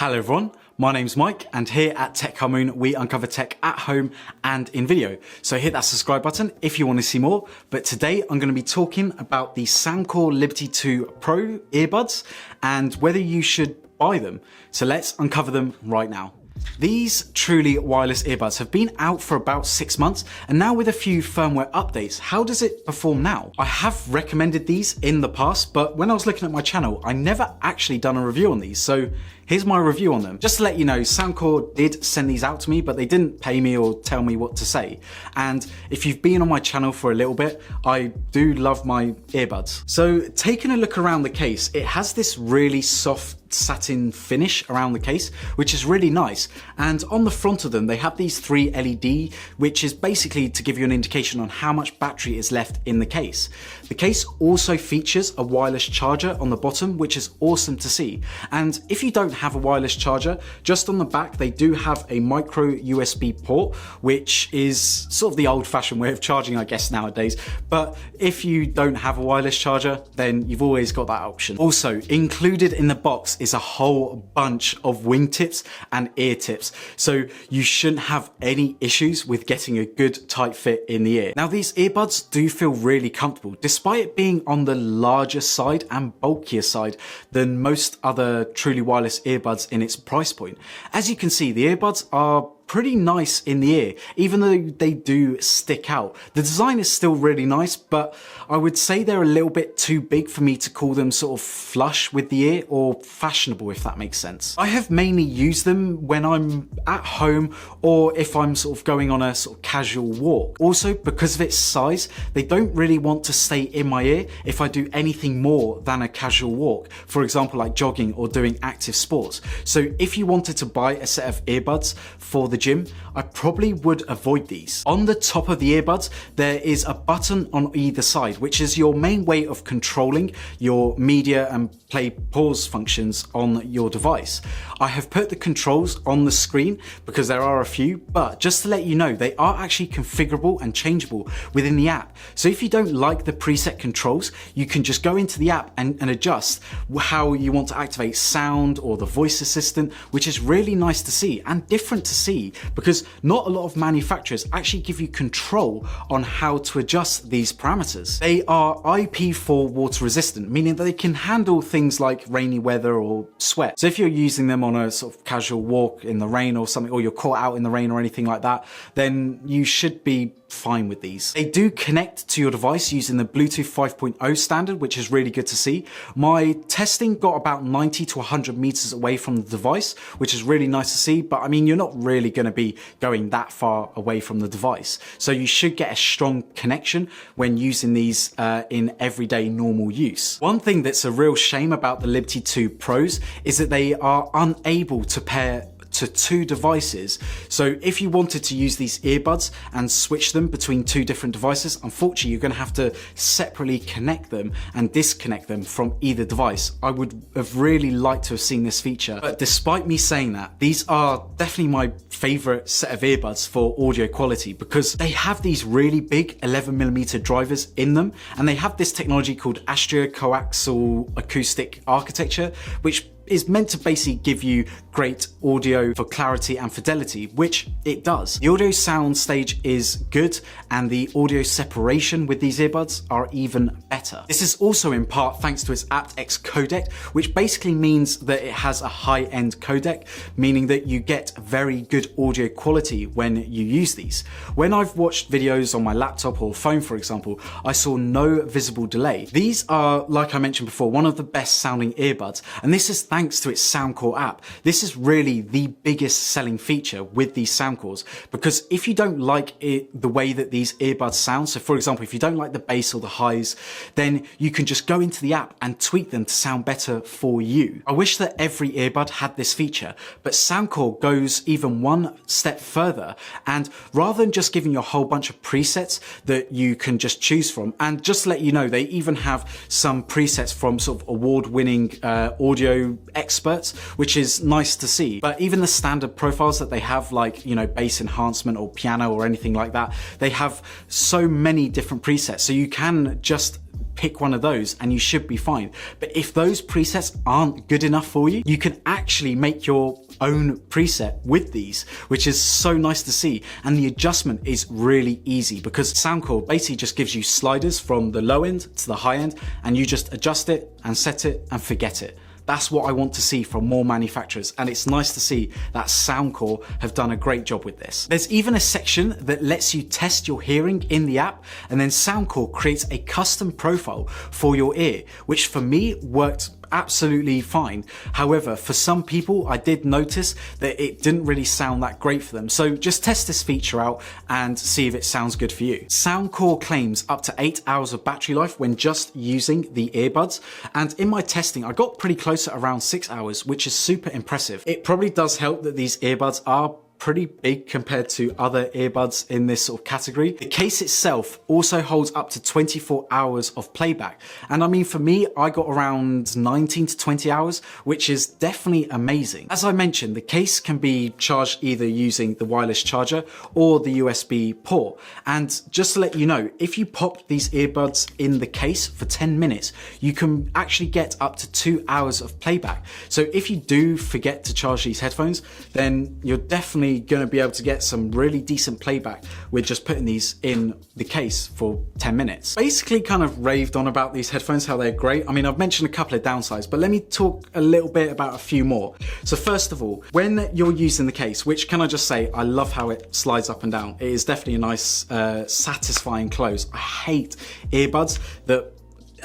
Hello everyone, my name's Mike and here at Tech Moon we uncover tech at home and in video. So hit that subscribe button if you want to see more, but today I'm going to be talking about the Soundcore Liberty 2 Pro earbuds and whether you should buy them. So let's uncover them right now. These Truly Wireless Earbuds have been out for about 6 months and now with a few firmware updates, how does it perform now? I have recommended these in the past, but when I was looking at my channel, I never actually done a review on these. So here's my review on them. Just to let you know, Soundcore did send these out to me, but they didn't pay me or tell me what to say. And if you've been on my channel for a little bit, I do love my earbuds. So taking a look around the case, it has this really soft satin finish around the case, which is really nice. And on the front of them, they have these 3 LED, which is basically to give you an indication on how much battery is left in the case. The case also features a wireless charger on the bottom, which is awesome to see. And if you don't have a wireless charger, just on the back, they do have a micro USB port, which is sort of the old-fashioned way of charging, I guess, nowadays. But if you don't have a wireless charger, then you've always got that option. Also, included in the box is a whole bunch of wingtips and ear tips. So you shouldn't have any issues with getting a good tight fit in the ear. Now these earbuds do feel really comfortable, despite it being on the larger side and bulkier side than most other Truly Wireless earbuds in its price point. As you can see, the earbuds are pretty nice in the ear, even though they do stick out. The design is still really nice, but I would say they're a little bit too big for me to call them sort of flush with the ear or fashionable, if that makes sense. I have mainly used them when I'm at home or if I'm sort of going on a sort of casual walk. Also, because of its size, they don't really want to stay in my ear if I do anything more than a casual walk, for example, like jogging or doing active sports. So if you wanted to buy a set of earbuds for the gym, I probably would avoid these. On the top of the earbuds, there is a button on either side, which is your main way of controlling your media and play pause functions on your device. I have put the controls on the screen because there are a few, but just to let you know, they are actually configurable and changeable within the app. So if you don't like the preset controls, you can just go into the app and adjust how you want to activate sound or the voice assistant, which is really nice to see and different to see, because not a lot of manufacturers actually give you control on how to adjust these parameters. They are IP4 water resistant, meaning that they can handle things like rainy weather or sweat. So if you're using them on a sort of casual walk in the rain or something, or you're caught out in the rain or anything like that, then you should be fine with these. They do connect to your device using the Bluetooth 5.0 standard, which is really good to see. My testing got about 90 to 100 meters away from the device, which is really nice to see, but I mean, you're not really going to be going that far away from the device. So you should get a strong connection when using these in everyday normal use. One thing that's a real shame about the Liberty 2 Pros is that they are unable to pair to 2 devices. So if you wanted to use these earbuds and switch them between 2 different devices, unfortunately you're going to have to separately connect them and disconnect them from either device. I would have really liked to have seen this feature, but despite me saying that, these are definitely my favorite set of earbuds for audio quality because they have these really big 11mm drivers in them, and they have this technology called astro-coaxial acoustic architecture, which is meant to basically give you great audio for clarity and fidelity, which it does. The audio sound stage is good and the audio separation with these earbuds are even better. This is also in part thanks to its aptX codec, which basically means that it has a high-end codec, meaning that you get very good audio quality when you use these. When I've watched videos on my laptop or phone, for example, I saw no visible delay. These are, like I mentioned before, one of the best sounding earbuds, and this is thanks to its Soundcore app. This is really the biggest selling feature with these Soundcores, because if you don't like the way that these earbuds sound, so for example, if you don't like the bass or the highs, then you can just go into the app and tweak them to sound better for you. I wish that every earbud had this feature, but Soundcore goes even one step further, and rather than just giving you a whole bunch of presets that you can just choose from, and just to let you know, they even have some presets from sort of award-winning audio experts, which is nice to see. But even the standard profiles that they have, like, you know, bass enhancement or piano or anything like that, they have so many different presets. So you can just pick one of those and you should be fine. But if those presets aren't good enough for you, you can actually make your own preset with these, which is so nice to see. And the adjustment is really easy because Soundcore basically just gives you sliders from the low end to the high end, and you just adjust it and set it and forget it. That's what I want to see from more manufacturers, and it's nice to see that Soundcore have done a great job with this. There's even a section that lets you test your hearing in the app, and then Soundcore creates a custom profile for your ear, which for me worked absolutely fine. However, for some people, I did notice that it didn't really sound that great for them. So just test this feature out and see if it sounds good for you. Soundcore claims up to 8 hours of battery life when just using the earbuds. And in my testing, I got pretty close at around 6 hours, which is super impressive. It probably does help that these earbuds are pretty big compared to other earbuds in this sort of category. The case itself also holds up to 24 hours of playback. And I mean, for me, I got around 19 to 20 hours, which is definitely amazing. As I mentioned, the case can be charged either using the wireless charger or the USB port. And just to let you know, if you pop these earbuds in the case for 10 minutes, you can actually get up to 2 hours of playback. So if you do forget to charge these headphones, then you're definitely going to be able to get some really decent playback with just putting these in the case for 10 minutes. Basically kind of raved on about these headphones, how they're great. I mean, I've mentioned a couple of downsides, but let me talk a little bit about a few more. So first of all, when you're using the case, which can I just say, I love how it slides up and down. It is definitely a nice, satisfying close. I hate earbuds that,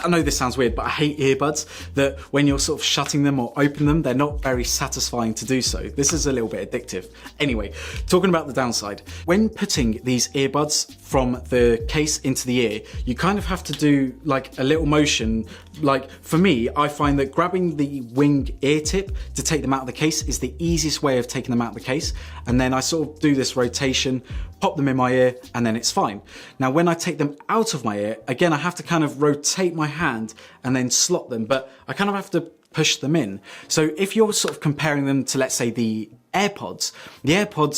I know this sounds weird, but I hate earbuds that when you're sort of shutting them or open them, they're not very satisfying to do so. This is a little bit addictive. Anyway, talking about the downside. When putting these earbuds from the case into the ear, you kind of have to do like a little motion. Like for me, I find that grabbing the wing ear tip to take them out of the case is the easiest way of taking them out of the case. And then I sort of do this rotation, pop them in my ear, and then it's fine. Now, when I take them out of my ear, again, I have to kind of rotate my hand and then slot them, but I kind of have to push them in. So if you're sort of comparing them to, let's say, the AirPods,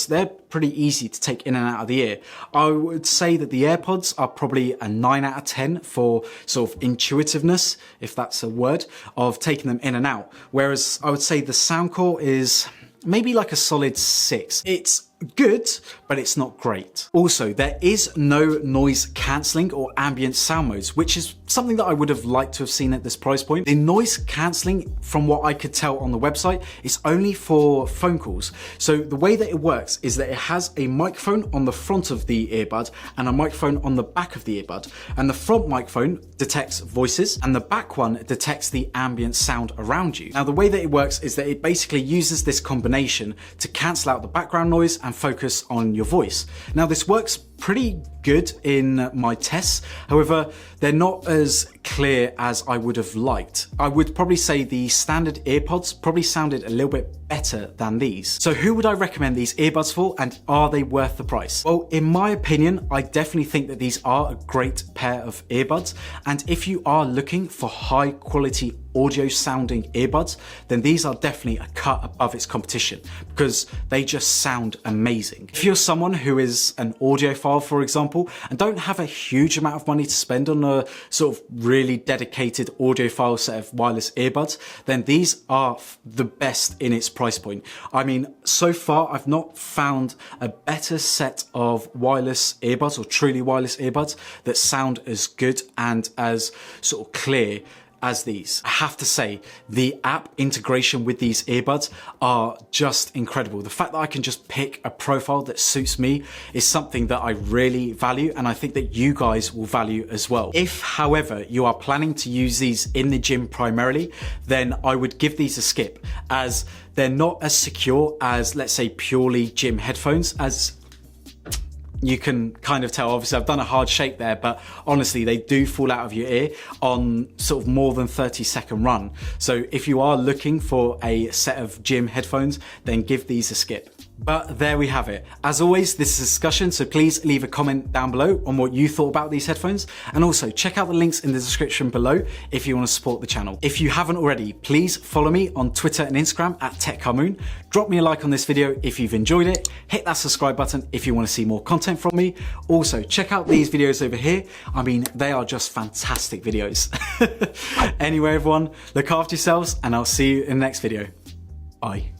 they're pretty easy to take in and out of the ear. I would say that the AirPods are probably a 9 out of 10 for sort of intuitiveness, if that's a word, of taking them in and out. Whereas I would say the Soundcore is maybe like a solid 6. It's good, but it's not great. Also, there is no noise cancelling or ambient sound modes, which is something that I would have liked to have seen at this price point. The noise cancelling, from what I could tell on the website, is only for phone calls. So the way that it works is that it has a microphone on the front of the earbud and a microphone on the back of the earbud. And the front microphone detects voices and the back one detects the ambient sound around you. Now, the way that it works is that it basically uses this combination to cancel out the background noise and focus on your voice. Now, this works pretty good in my tests. However, they're not as clear as I would have liked. I would probably say the standard earpods probably sounded a little bit better than these. So who would I recommend these earbuds for, and are they worth the price? Well, in my opinion, I definitely think that these are a great pair of earbuds. And if you are looking for high quality audio sounding earbuds, then these are definitely a cut above its competition because they just sound amazing. If you're someone who is an audiophile, for example, and don't have a huge amount of money to spend on a sort of really dedicated audiophile set of wireless earbuds, then these are the best in its price point. I mean, so far I've not found a better set of wireless earbuds or truly wireless earbuds that sound as good and as sort of clear as these. I have to say, the app integration with these earbuds are just incredible. The fact that I can just pick a profile that suits me is something that I really value, and I think that you guys will value as well. If, however, you are planning to use these in the gym primarily, then I would give these a skip, as they're not as secure as, let's say, purely gym headphones, as you can kind of tell. Obviously, I've done a hard shake there, but honestly, they do fall out of your ear on sort of more than 30-second run. So if you are looking for a set of gym headphones, then give these a skip. But there we have it. As always, this is a discussion, so please leave a comment down below on what you thought about these headphones. And also check out the links in the description below if you want to support the channel. If you haven't already, please follow me on Twitter and Instagram at TechCarMoon. Drop me a like on this video if you've enjoyed it. Hit that subscribe button if you want to see more content from me. Also, check out these videos over here. I mean, they are just fantastic videos. Anyway, everyone, look after yourselves and I'll see you in the next video. Bye.